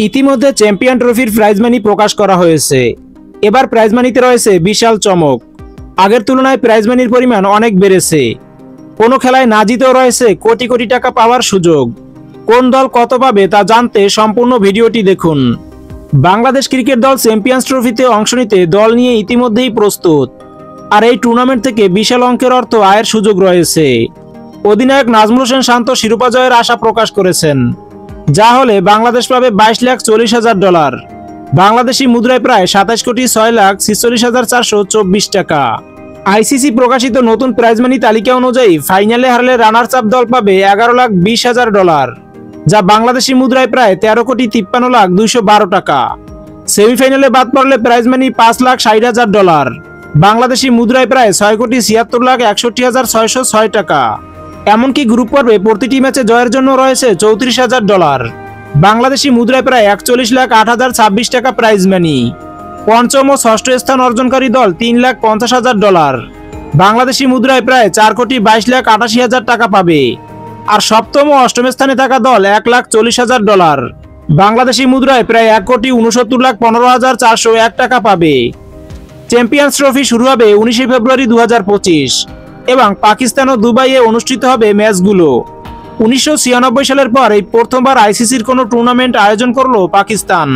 ইতিমধ্যে চ্যাম্পিয়ন ট্রফির prize money প্রকাশ করা হয়েছে। এবার প্রাইজ মানিতে রয়েছে বিশাল চমক। আগের তুলনায় প্রাইজ মানির পরিমাণ অনেক বেড়েছে। কোনো খেলায় না জিতেও রয়েছে কোটি কোটি টাকা পাওয়ার সুযোগ। কোন দল কত পাবে তা জানতে সম্পূর্ণ ভিডিওটি দেখুন। বাংলাদেশ ক্রিকেট দল চ্যাম্পিয়ন্স ট্রফিতে অংশ নিতে দল নিয়ে ইতিমধ্যেই প্রস্তুত। আর এই টুর্নামেন্ট থেকে বিশাল অঙ্কের অর্থ আয়ের সুযোগ রয়েছে। অধিনায়ক নাজমুল হোসেন শান্ত শিরোপা জয়ের আশা প্রকাশ করেছেন, যা হলে বাংলাদেশ পাবে 22,40,000 $। বাংলাদেশি মুদ্রায় প্রায় 27,46,424 টাকা। আইসিসি প্রকাশিত নতুন প্রাইজ মানি তালিকা অনুযায়ী ফাইনালে হারলে রানার্স আপ দল পাবে $11,20,000, যা বাংলাদেশি মুদ্রায় প্রায় 13,53,212 টাকা। সেমিফাইনালে বাদ পড়লে প্রাইজ মানি $5,60,000, বাংলাদেশি মুদ্রায় প্রায় 6,76,61,606 টাকা। এমনকি গ্রুপ পর্বে প্রতিটি ম্যাচে জয়ের জন্য রয়েছে $34,000, বাংলাদেশি মুদ্রায় প্রায় 41,08,026 টাকা প্রাইজ মানি। পঞ্চম ও ষষ্ঠ স্থান অর্জনকারী দল $3,50,000, বাংলাদেশি মুদ্রায় প্রায় 4,22,88,000 টাকা পাবে। আর সপ্তম ও অষ্টম স্থানে থাকা দল $1,40,000, বাংলাদেশি মুদ্রায় প্রায় 1,69,15,401 টাকা পাবে। চ্যাম্পিয়ন্স ট্রফি শুরু হবে 19 ফেব্রুয়ারি 2025 এবং পাকিস্তান ও দুবাইয়ে অনুষ্ঠিত হবে ম্যাচগুলো। 1996 সালের পর এই প্রথমবার আইসিসির কোনো টুর্নামেন্ট আয়োজন করলো পাকিস্তান।